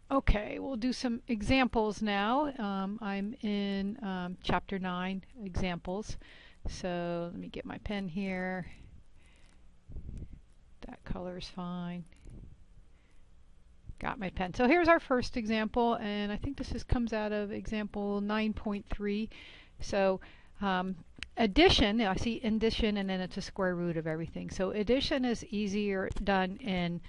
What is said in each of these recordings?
Okay, we'll do some examples now. I'm in Chapter 9, Examples. So let me get my pen here. That color is fine. Got my pen. So here's our first example, and I think this comes out of example 9.3. So addition, I see addition and then it's a square root of everything. So addition is easier done in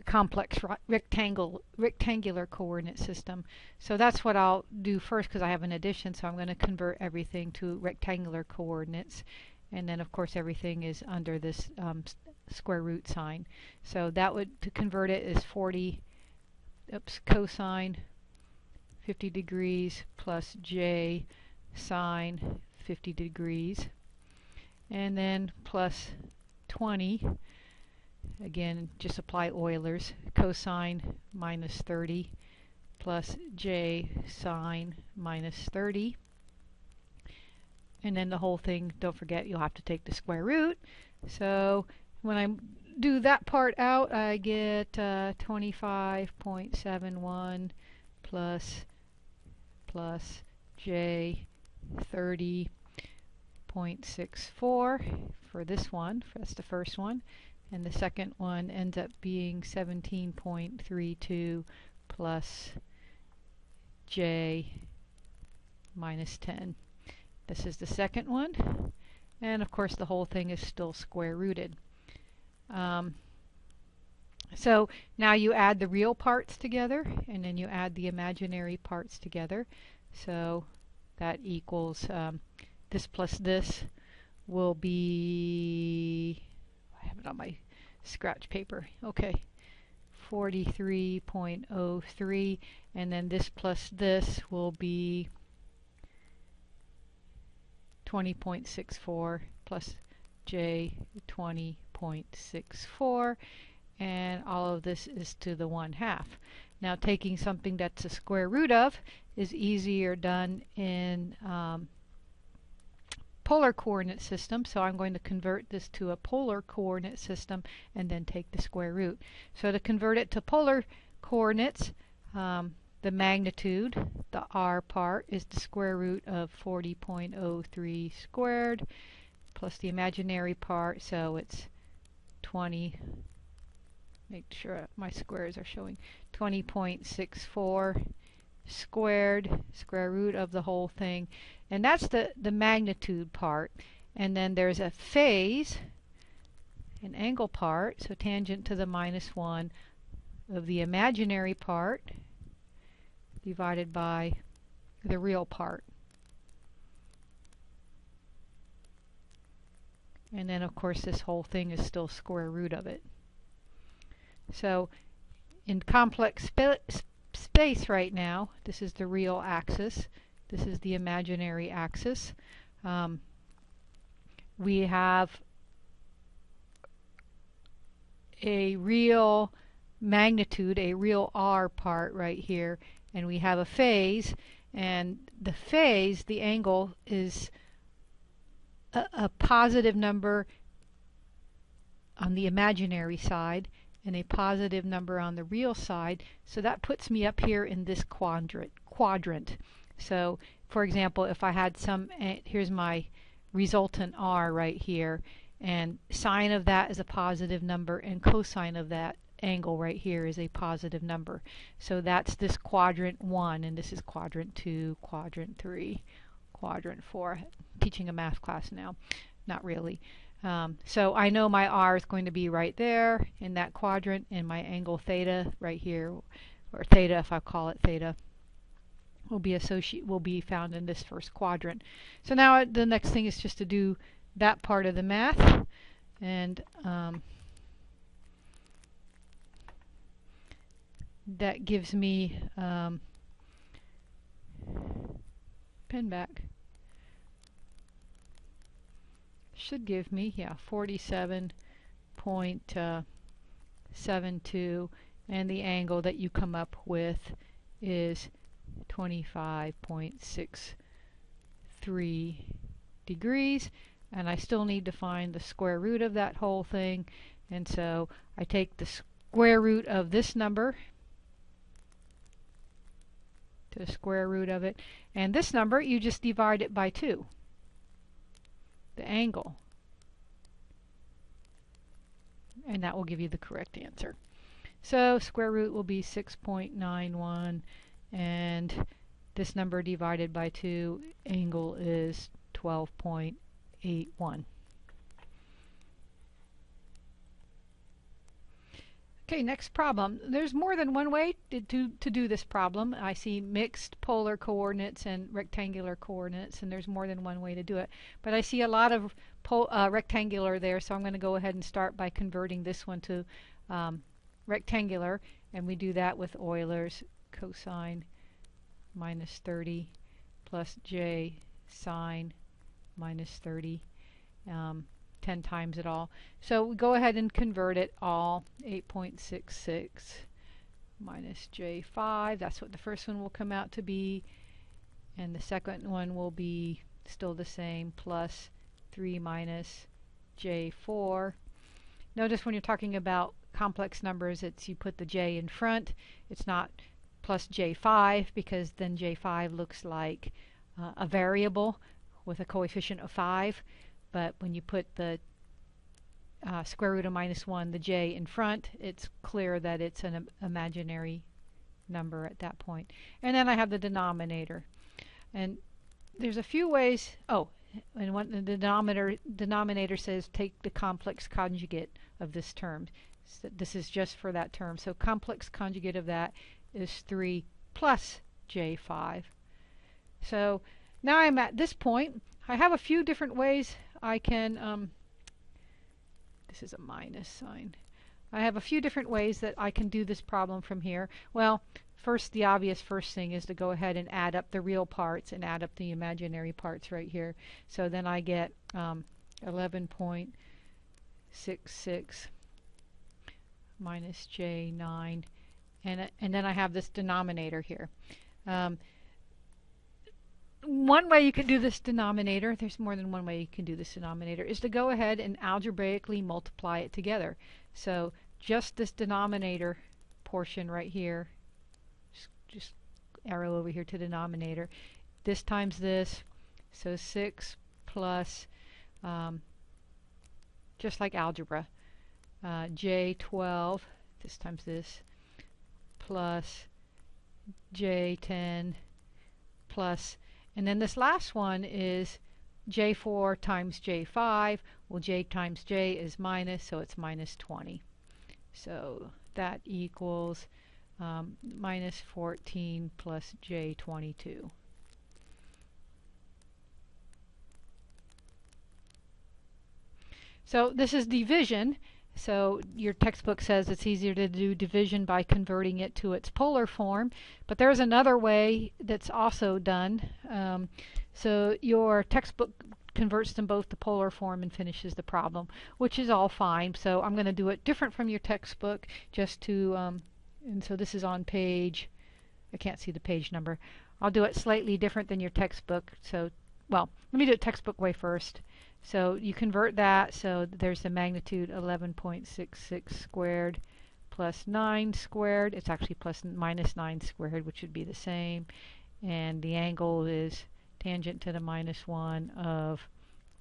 complex rectangular coordinate system. So that's what I'll do first because I have an addition, so I'm going to convert everything to rectangular coordinates. And then of course everything is under this square root sign. So that would, to convert it, is 40, cosine 50 degrees plus j sine 50 degrees. And then plus 20. Again, just apply Euler's. Cosine minus 30 plus j sine minus 30. And then the whole thing, don't forget, you'll have to take the square root. So when I do that part out, I get 25.71 plus j 30.64 for this one. That's the first one. And the second one ends up being 17.32 plus j minus 10. This is the second one. And of course the whole thing is still square rooted. So now you add the real parts together, and then you add the imaginary parts together. So that equals this plus this will be, I have it on my scratch paper, okay, 43.03, and then this plus this will be 20.64 plus j 20.64, and all of this is to the 1/2. Now taking something that's a square root of is easier done in polar coordinate system, so I'm going to convert this to a polar coordinate system and then take the square root. So to convert it to polar coordinates, the magnitude, the r part, is the square root of 40.03 squared plus the imaginary part, so it's 20, make sure my squares are showing, 20.64 squared, square root of the whole thing. And that's the magnitude part. And then there's a phase, an angle part, so tangent to the -1 of the imaginary part divided by the real part. And then of course this whole thing is still square root of it. So in complex space right now, this is the real axis, this is the imaginary axis. We have a real magnitude, a real r part right here, and we have a phase, and the phase, the angle, is a positive number on the imaginary side and a positive number on the real side. So that puts me up here in this quadrant. So for example, if I had some, here's my resultant r right here, and sine of that is a positive number and cosine of that angle right here is a positive number. So that's this quadrant 1, and this is quadrant 2, quadrant 3, quadrant 4. I'm teaching a math class now, not really. So I know my r is going to be right there in that quadrant, and my angle theta right here, or theta if I call it theta, will be found in this first quadrant. So now the next thing is just to do that part of the math, and that gives me pen back. Should give me, yeah, 47.72, and the angle that you come up with is 25.63 degrees, and I still need to find the square root of that whole thing, and so I take the square root of this number, to the square root of it. And this number, you just divide it by 2, the angle. And that will give you the correct answer. So square root will be 6.91, and this number divided by 2, angle is 12.81. Okay, next problem. There's more than one way to do this problem. I see mixed polar coordinates and rectangular coordinates, and there's more than one way to do it. But I see a lot of rectangular there, so I'm going to go ahead and start by converting this one to rectangular, and we do that with Euler's cosine minus 30 plus j sine minus 30. 10 times it all. So we go ahead and convert it all. 8.66 minus j5. That's what the first one will come out to be. And the second one will be still the same, plus 3 minus j4. Notice when you're talking about complex numbers, it's you put the j in front. It's not plus j5, because then j5 looks like a variable with a coefficient of 5. But when you put the square root of minus 1, the j in front, it's clear that it's an imaginary number at that point. And then I have the denominator. And there's a few ways. Oh, and what the denominator says, take the complex conjugate of this term. So this is just for that term. So complex conjugate of that is 3 plus j5. So now I'm at this point. I have a few different ways I can, this is a minus sign. I have a few different ways that I can do this problem from here. Well, first, the obvious first thing is to go ahead and add up the real parts and add up the imaginary parts right here. So then I get 11.66 minus j9, and then I have this denominator here. One way you can do this denominator, there's more than one way you can do this denominator, is to go ahead and algebraically multiply it together. So just this denominator portion right here, just arrow over here to denominator, this times this, so 6 plus, just like algebra, j12, this times this, plus j10 plus, and then this last one is j4 times j5. Well, j times j is minus, so it's minus 20. So that equals minus 14 plus j22. So this is division. So your textbook says it's easier to do division by converting it to its polar form, but there's another way that's also done. So your textbook converts them both to polar form and finishes the problem, which is all fine. So I'm going to do it different from your textbook, just to, and so this is on page, I can't see the page number. I'll do it slightly different than your textbook. So, well, let me do it textbook way first. So you convert that, so there's the magnitude 11.66 squared plus 9 squared. It's actually plus minus 9 squared, which would be the same. And the angle is tangent to the minus 1 of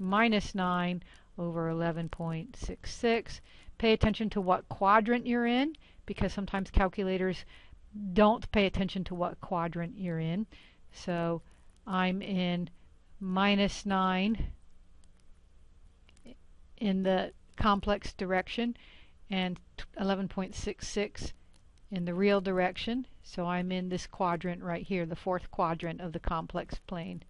minus 9 over 11.66. Pay attention to what quadrant you're in, because sometimes calculators don't pay attention to what quadrant you're in. So I'm in minus 9 in the complex direction and 11.66 in the real direction. So I'm in this quadrant right here, the fourth quadrant of the complex plane,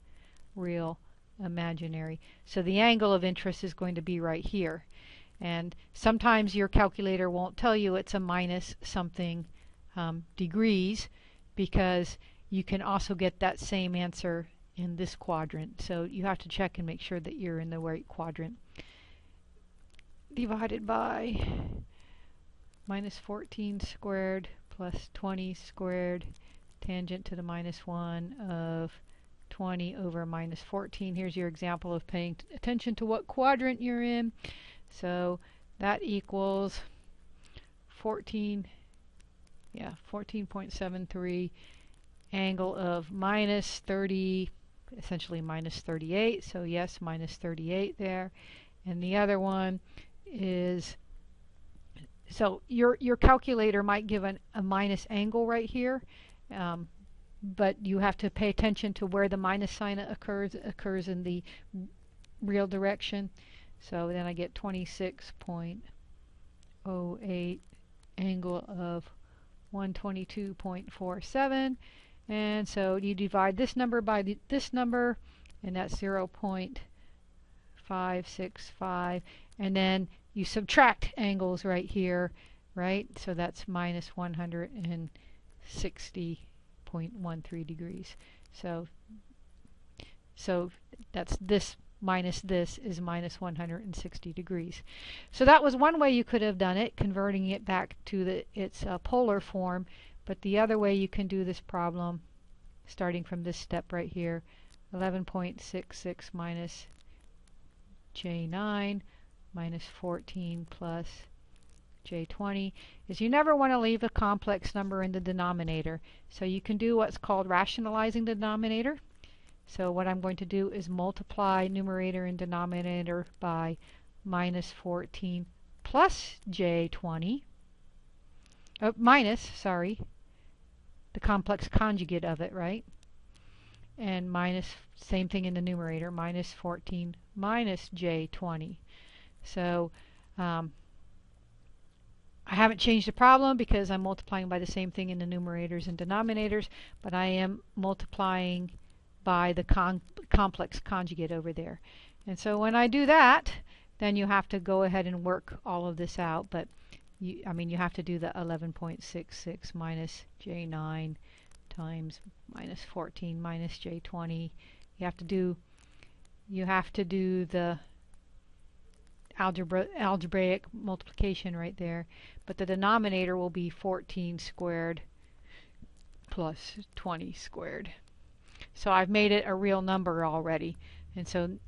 real, imaginary. So the angle of interest is going to be right here. And sometimes your calculator won't tell you it's a minus something degrees, because you can also get that same answer in this quadrant. So you have to check and make sure that you're in the right quadrant. Divided by minus 14 squared plus 20 squared, tangent to the minus 1 of 20 over minus 14. Here's your example of paying attention to what quadrant you're in. So that equals 14, yeah, 14.73 angle of minus 30, essentially minus 38. So yes, minus 38 there. And the other one is, so your calculator might give a minus angle right here, but you have to pay attention to where the minus sign occurs in the real direction. So then I get 26.08 angle of 122.47, and so you divide this number by this number, and that's 0.565, and then you subtract angles right here, right? So that's minus 160.13 degrees. So that's this minus this is minus 160 degrees. So that was one way you could have done it, converting it back to its polar form. But the other way you can do this problem, starting from this step right here, 11.66 minus J9 minus 14 plus J20, is you never want to leave a complex number in the denominator. So you can do what's called rationalizing the denominator. So what I'm going to do is multiply numerator and denominator by minus 14 plus J20, minus, sorry, the complex conjugate of it, right? And minus, same thing in the numerator, minus 14 minus J20. So I haven't changed the problem because I'm multiplying by the same thing in the numerators and denominators, but I am multiplying by the complex conjugate over there. And so when I do that, then you have to go ahead and work all of this out. But you have to do the 11.66 minus J9 times minus 14 minus J20. You have to do the algebraic multiplication right there. But the denominator will be 14 squared plus 20 squared. So I've made it a real number already. And so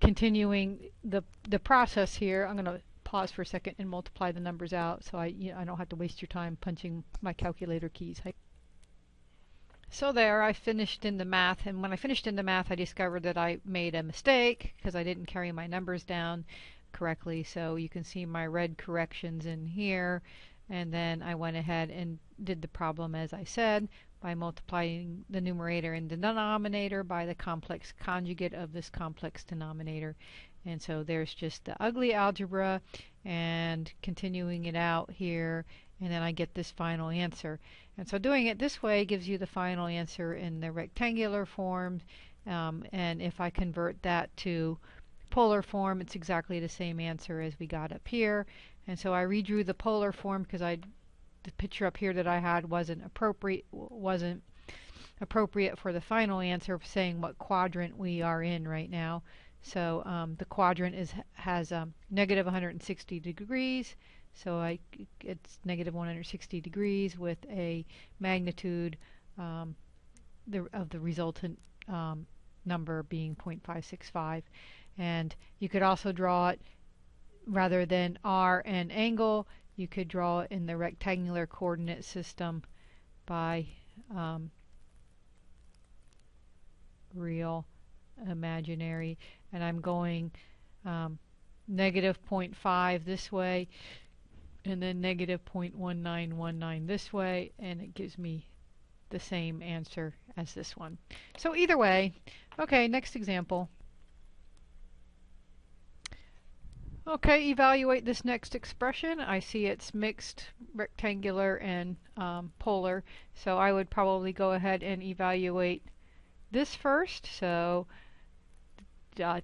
continuing the process here, I'm going to pause for a second and multiply the numbers out so I don't have to waste your time punching my calculator keys. So there, I finished in the math, and when I finished in the math I discovered that I made a mistake because I didn't carry my numbers down correctly. So you can see my red corrections in here, and then I went ahead and did the problem as I said, by multiplying the numerator and the denominator by the complex conjugate of this complex denominator. And so there's just the ugly algebra and continuing it out here, and then I get this final answer. And so doing it this way gives you the final answer in the rectangular form, and if I convert that to polar form, it's exactly the same answer as we got up here. And so I redrew the polar form because the picture up here that I had wasn't appropriate for the final answer, saying what quadrant we are in right now. So the quadrant has negative 160 degrees. So it's negative 160 degrees with a magnitude of the resultant number being 0.565. And you could also draw it, rather than r and angle, you could draw it in the rectangular coordinate system by real, imaginary, and I'm going negative 0.5 this way, and then negative 0.1919 this way, and it gives me the same answer as this one. So either way, okay, next example. Okay, evaluate this next expression. I see it's mixed, rectangular, and polar. So I would probably go ahead and evaluate this first. So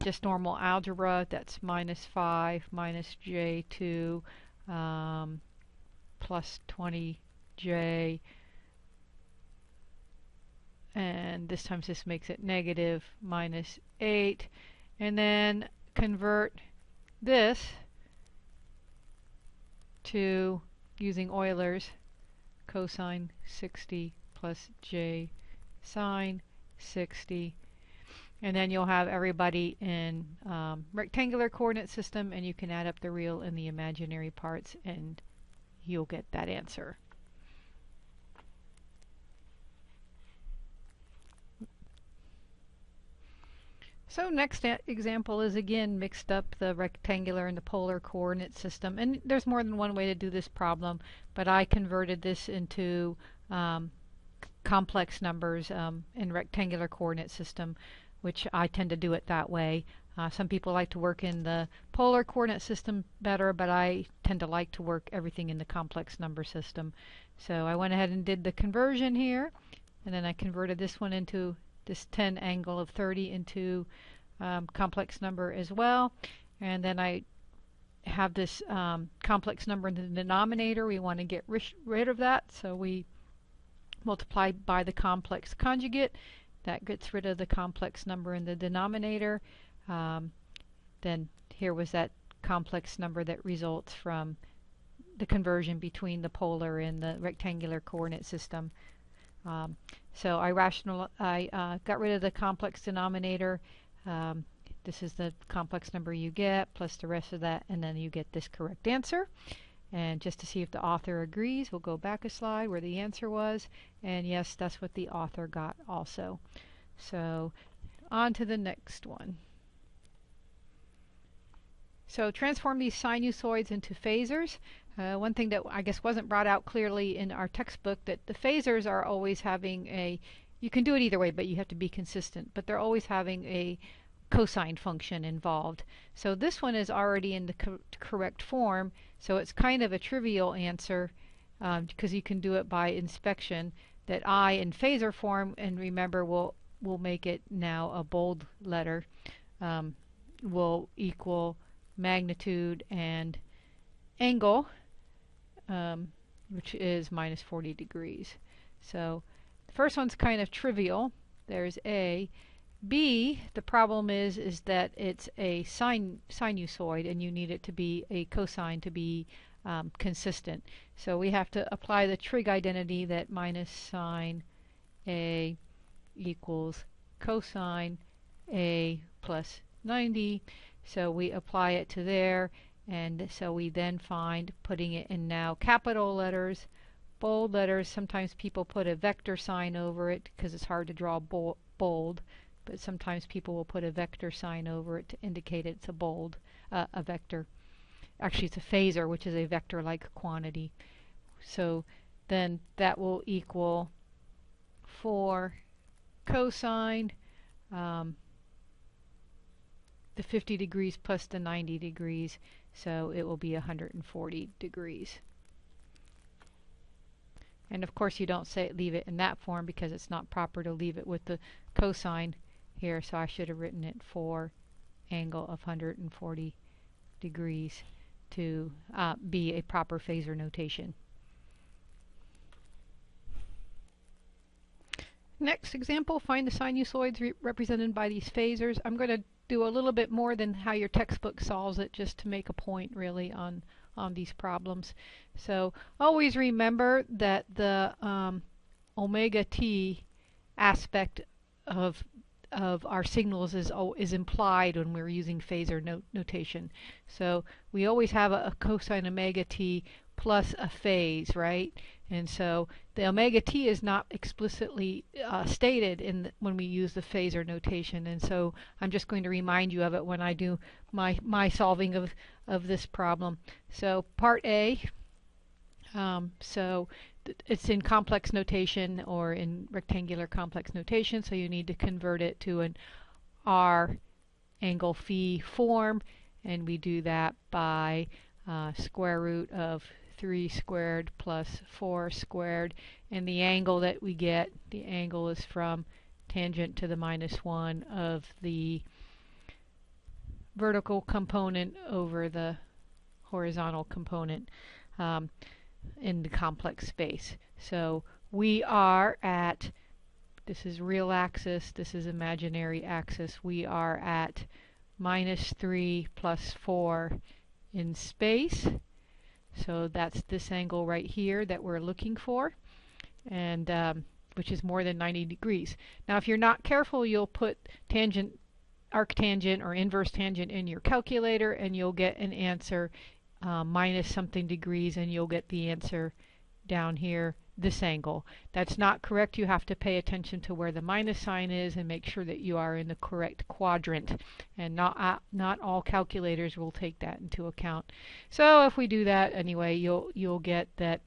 just normal algebra, that's minus 5 minus J2 plus 20J. And this time this makes it negative minus 8. And then convert this to, using Euler's, cosine 60 plus J sine 60. And then you'll have everybody in rectangular coordinate system, and you can add up the real and the imaginary parts, and you'll get that answer. So next example is again mixed up the rectangular and the polar coordinate system. And there's more than one way to do this problem, but I converted this into complex numbers in rectangular coordinate system, which I tend to do it that way. Some people like to work in the polar coordinate system better, but I tend to like to work everything in the complex number system. So I went ahead and did the conversion here, and then I converted this one into this 10 angle of 30 into complex number as well. And then I have this complex number in the denominator. We want to get rid of that, so we multiply by the complex conjugate. That gets rid of the complex number in the denominator. Then here was that complex number that results from the conversion between the polar and the rectangular coordinate system. So I got rid of the complex denominator. This is the complex number you get plus the rest of that, and then you get this correct answer. And just to see if the author agrees, we'll go back a slide where the answer was. And yes, that's what the author got also. So on to the next one. So transform these sinusoids into phasors. One thing that I guess wasn't brought out clearly in our textbook, that the phasors are always having a, you can do it either way, but you have to be consistent, but they're always having a cosine function involved. So this one is already in the correct form, so it's kind of a trivial answer because you can do it by inspection, that I in phasor form, and remember we'll make it now a bold letter, will equal magnitude and angle, which is minus 40 degrees. So the first one's kind of trivial. There's A. B, the problem is that it's a sinusoid, and you need it to be a cosine to be consistent. So we have to apply the trig identity that minus sine A equals cosine A plus 90. So we apply it to there, and so we then find, putting it in now capital letters, bold letters. Sometimes people put a vector sign over it because it's hard to draw bold. But sometimes people will put a vector sign over it to indicate it's a bold, a vector. Actually, it's a phasor, which is a vector-like quantity. So then that will equal 4 cosine, the 50 degrees plus the 90 degrees, so it will be 140 degrees. And of course you don't leave it in that form because it's not proper to leave it with the cosine here, so I should have written it for angle of 140 degrees to be a proper phasor notation. Next example, find the sinusoids represented by these phasors. I'm going to do a little bit more than how your textbook solves it, just to make a point really on these problems. So always remember that the omega t aspect of our signals is implied when we're using phasor notation. So we always have a cosine omega t plus a phase, right? And so the omega t is not explicitly stated when we use the phasor notation, and so I'm just going to remind you of it when I do my solving of this problem. So part A, so it's in complex notation or in rectangular complex notation, so you need to convert it to an R angle phi form, and we do that by square root of 3 squared plus 4 squared, and the angle that we get, the angle is from tangent to the minus 1 of the vertical component over the horizontal component in the complex space. So we are at, this is real axis, this is imaginary axis, we are at minus 3 plus 4 in space. So that's this angle right here that we're looking for, and which is more than 90 degrees. Now if you're not careful, you'll put tangent, arctangent, or inverse tangent in your calculator, and you'll get an answer minus something degrees, and you'll get the answer down here this angle. That's not correct. You have to pay attention to where the minus sign is and make sure that you are in the correct quadrant. And not all calculators will take that into account. So if we do that anyway, you'll get that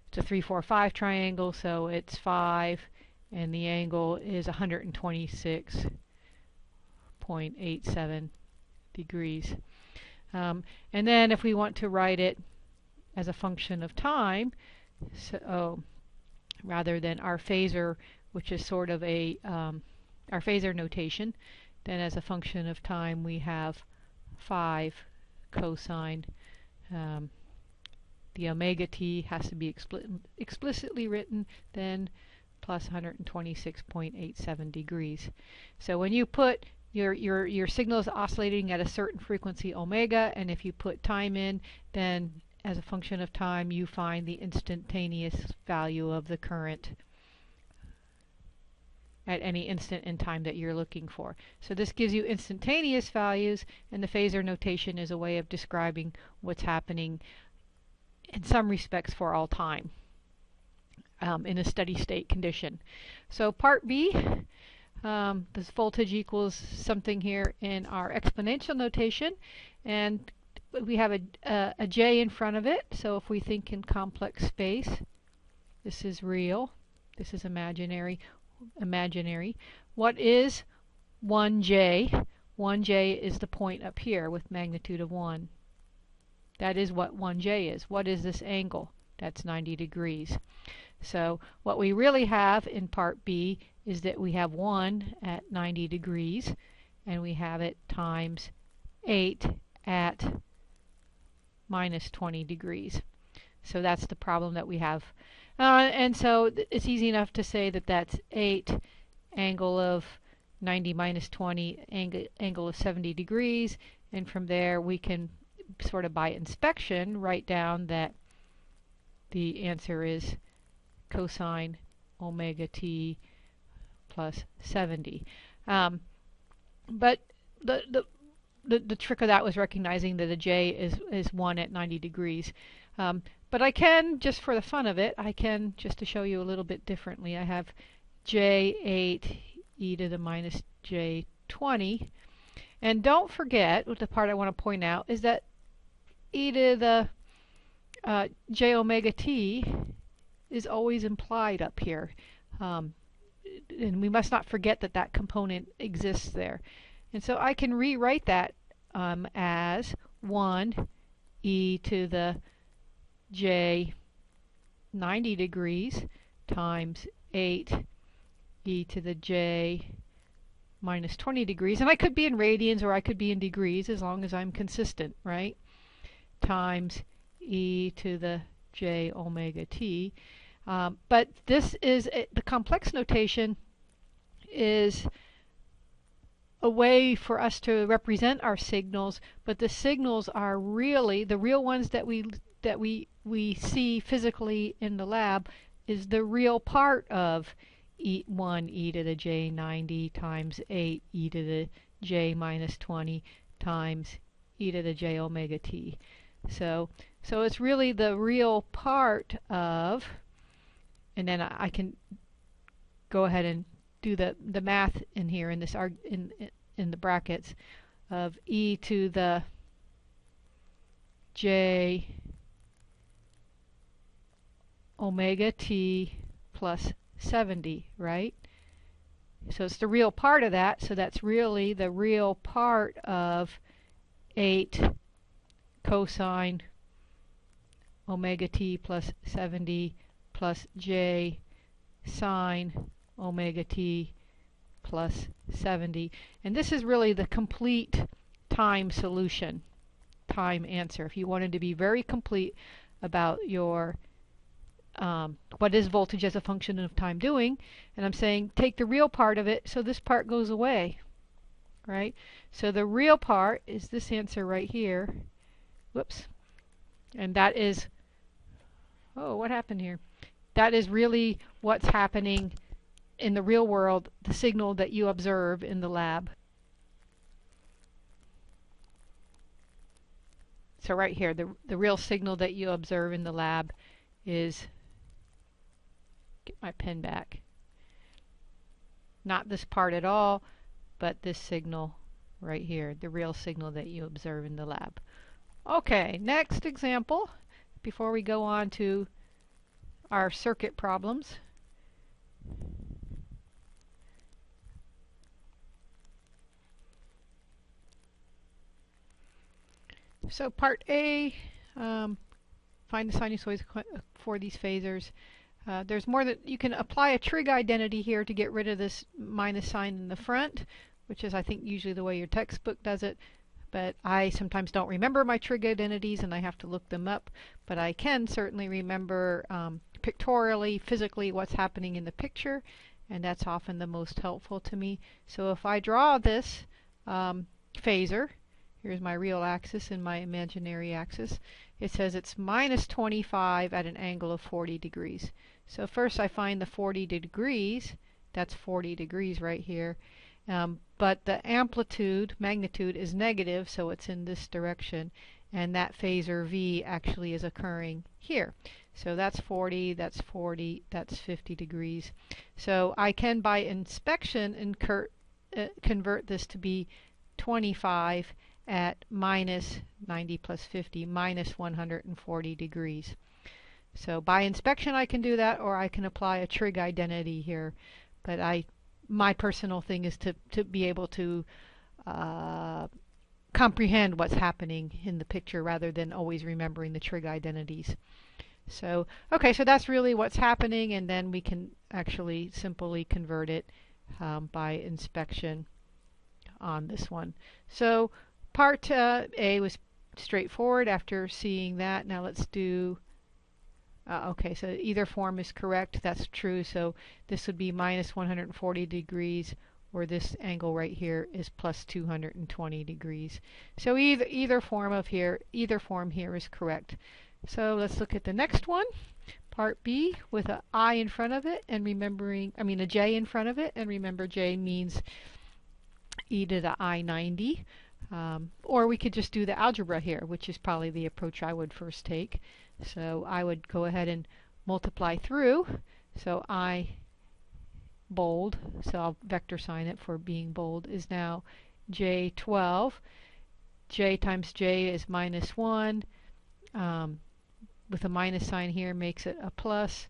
it's a 3, 4, 5 triangle, so it's 5, and the angle is 126.87 degrees. And then if we want to write it as a function of time, so rather than our phasor, which is sort of a our phasor notation, then as a function of time we have 5 cosine. The omega t has to be explicitly written then plus 126.87 degrees. So when you put your signal is oscillating at a certain frequency omega, and if you put time in, then as a function of time you find the instantaneous value of the current at any instant in time that you're looking for. So this gives you instantaneous values, and the phasor notation is a way of describing what's happening in some respects for all time in a steady state condition. So part B, this voltage equals something here in our exponential notation, and we have a j in front of it. So if we think in complex space, this is real, this is imaginary. What is 1j? 1j is the point up here with magnitude of 1. That is what 1j is. What is this angle? That's 90 degrees. So what we really have in part B is that we have 1 at 90 degrees, and we have it times 8 at minus 20 degrees. So that's the problem that we have. And so it's easy enough to say that that's 8 angle of 90 minus 20 angle of 70 degrees, and from there we can sort of by inspection write down that the answer is cosine omega t plus 70. But the trick of that was recognizing that a j is 1 at 90 degrees. But I can, just for the fun of it, I can, just to show you a little bit differently, I have j8 e to the minus j20. And don't forget, the part I want to point out is that e to the j omega t is always implied up here. And we must not forget that that component exists there. And so I can rewrite that as 1 e to the j 90 degrees times 8 e to the j minus 20 degrees. And I could be in radians or I could be in degrees as long as I'm consistent, right? Times e to the j omega t. But this is the complex notation is a way for us to represent our signals, but the signals are really the real ones that we see physically in the lab is the real part of 1 e to the j 90 times 8 e to the j minus 20 times e to the j omega t. So it's really the real part of, and then I can go ahead and do the math in here in this in the brackets of e to the j omega t plus 70, right? So it's the real part of that, so that's really the real part of 8 cosine omega t plus 70 plus j sine omega t plus 70. And this is really the complete time solution, time answer. If you wanted to be very complete about your what is voltage as a function of time doing, and I'm saying take the real part of it, so this part goes away, right? So the real part is this answer right here. Whoops. And that is, oh, what happened here? That is really what's happening in the real world, the signal that you observe in the lab. So right here, the real signal that you observe in the lab is Get my pen back. Not this part at all, but this signal right here, the real signal that you observe in the lab. Okay, next example, before we go on to our circuit problems. So part A, find the sinusoids for these phasors. There's more that you can apply a trig identity here to get rid of this minus sign in the front, which is I think usually the way your textbook does it. But I sometimes don't remember my trig identities and I have to look them up. But I can certainly remember pictorially, physically what's happening in the picture, and that's often the most helpful to me. So if I draw this phasor, here's my real axis and my imaginary axis. It says it's minus 25 at an angle of 40 degrees. So first I find the 40 degrees. That's 40 degrees right here. But the amplitude, magnitude, is negative, so it's in this direction. And that phasor V actually is occurring here. So that's 40, that's 40, that's 50 degrees. So I can, by inspection, convert this to be 25 at minus 90 plus 50, minus 140 degrees. So by inspection I can do that, or I can apply a trig identity here. But my personal thing is to be able to comprehend what's happening in the picture rather than always remembering the trig identities. So, okay, so that's really what's happening, and then we can actually simply convert it by inspection on this one. So part A was straightforward after seeing that. Now let's do, okay, so either form is correct. That's true. So this would be minus 140 degrees, or this angle right here is plus 220 degrees. So either form here is correct. So let's look at the next one, part B, with an I in front of it, and a J in front of it, and remember J means e to the I90. Or we could just do the algebra here, which is probably the approach I would first take. So I would go ahead and multiply through. So I bold, so I'll vector sign it for being bold, is now J12. J times J is minus 1. With a minus sign here makes it a plus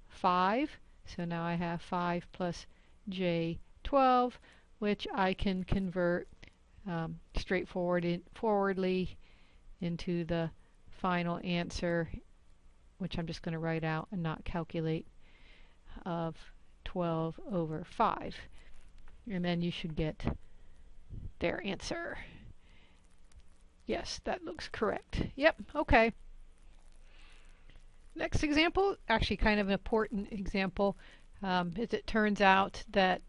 5. So now I have 5 plus J12, which I can convert straightforwardly into the final answer, which I'm just going to write out and not calculate, of 12 over 5. And then you should get their answer. Yes, that looks correct. Yep, okay. Next example, actually kind of an important example, as it turns out that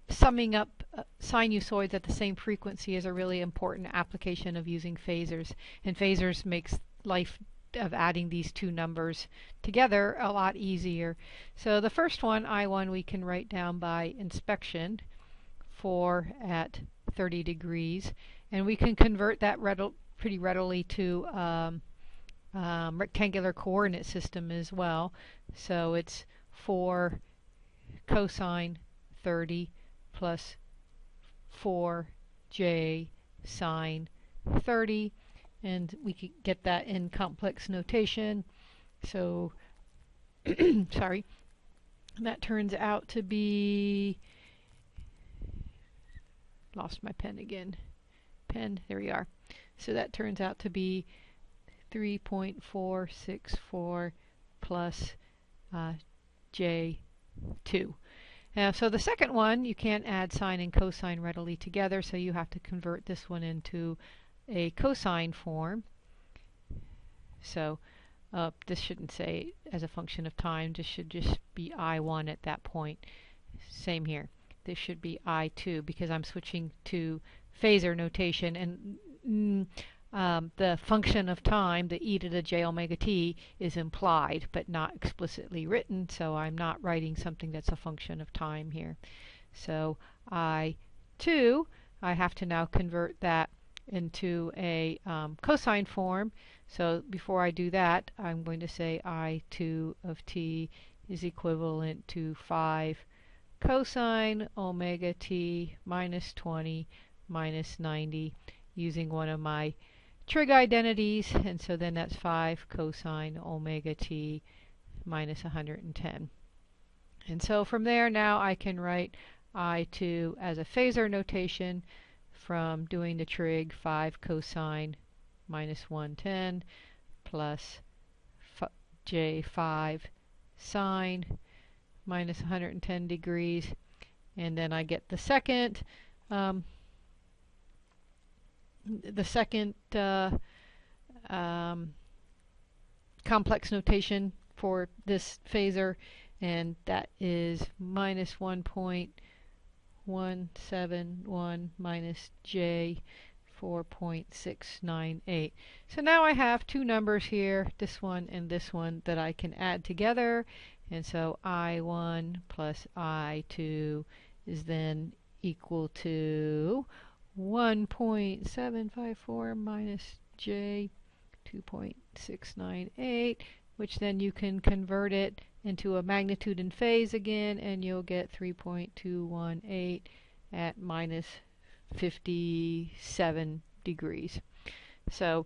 summing up sinusoids at the same frequency is a really important application of using phasors. And phasors makes life of adding these two numbers together a lot easier. So the first one, I1, we can write down by inspection, 4 at 30 degrees. And we can convert that pretty readily to rectangular coordinate system as well. So it's 4 cosine 30 plus 4j sine 30. And we could get that in complex notation. So, sorry, that turns out to be, lost my pen again. There we are. So that turns out to be 3.464 plus J2. So the second one, you can't add sine and cosine readily together, so you have to convert this one into a cosine form. So this shouldn't say as a function of time, this should just be I1 at that point. Same here. This should be I2 because I'm switching to phasor notation, and the function of time, the e to the j omega t, is implied but not explicitly written, so I'm not writing something that's a function of time here. So I2, I have to now convert that into a cosine form. So before I do that, I'm going to say I2 of t is equivalent to 5 cosine omega t minus 20 minus 90 using one of my trig identities, and so then that's 5 cosine omega t minus 110. And so from there now I can write I2 as a phasor notation from doing the trig 5 cosine minus 110 plus J5 sine minus 110 degrees, and then I get the second complex notation for this phasor, and that is minus 1.171 minus J 4.698. So now I have two numbers here, this one and this one, that I can add together, and so I1 plus I2 is then equal to 1.754 minus J 2.698, which then you can convert it into a magnitude and phase again, and you'll get 3.218 at minus 57 degrees. So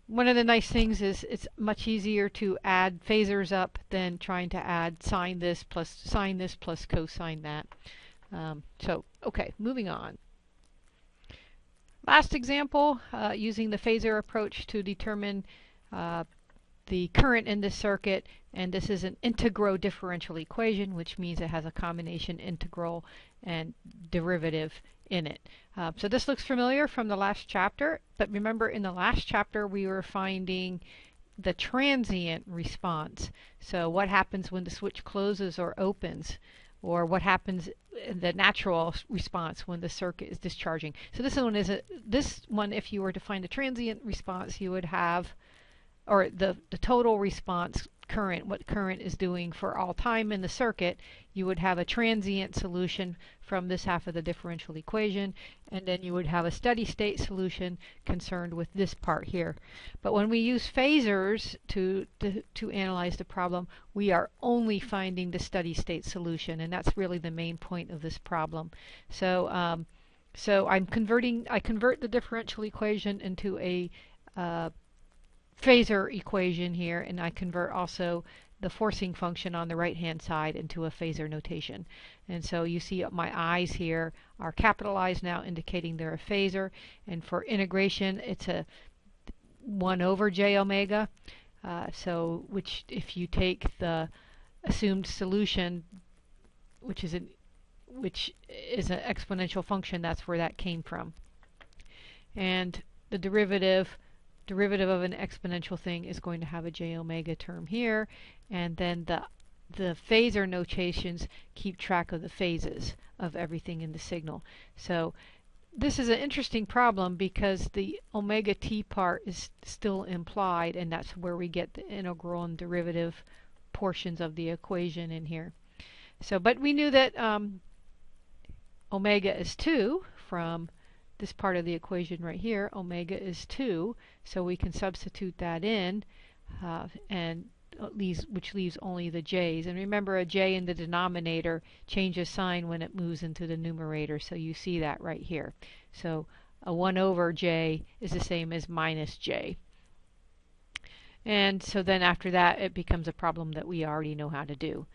one of the nice things is it's much easier to add phasors up than trying to add sine this plus cosine that. Okay, moving on. Last example, using the phasor approach to determine the current in this circuit, and this is an integral differential equation, which means it has a combination integral and derivative in it. So this looks familiar from the last chapter, but remember in the last chapter we were finding the transient response. So what happens when the switch closes or opens, or what happens in the natural response when the circuit is discharging. So this one, if you were to find the transient response, you would have, or the total response current, what current is doing for all time in the circuit, you would have a transient solution from this half of the differential equation, and then you would have a steady state solution concerned with this part here. But when we use phasors to analyze the problem, we are only finding the steady state solution, and that's really the main point of this problem. So I convert the differential equation into a phasor equation here, and I convert also the forcing function on the right hand side into a phasor notation. And so you see my i's here are capitalized now, indicating they're a phasor, and for integration it's a 1 over j omega, which if you take the assumed solution, which is an exponential function, that's where that came from. And the derivative of an exponential thing is going to have a j omega term here, and then the phasor notations keep track of the phases of everything in the signal. So this is an interesting problem because the omega t part is still implied, and that's where we get the integral and derivative portions of the equation in here. So, but we knew that omega is 2 from this part of the equation right here. Omega is 2, so we can substitute that in, which leaves only the j's. And remember, a j in the denominator changes sign when it moves into the numerator, so you see that right here. So a 1 over j is the same as minus j. And so then after that it becomes a problem that we already know how to do.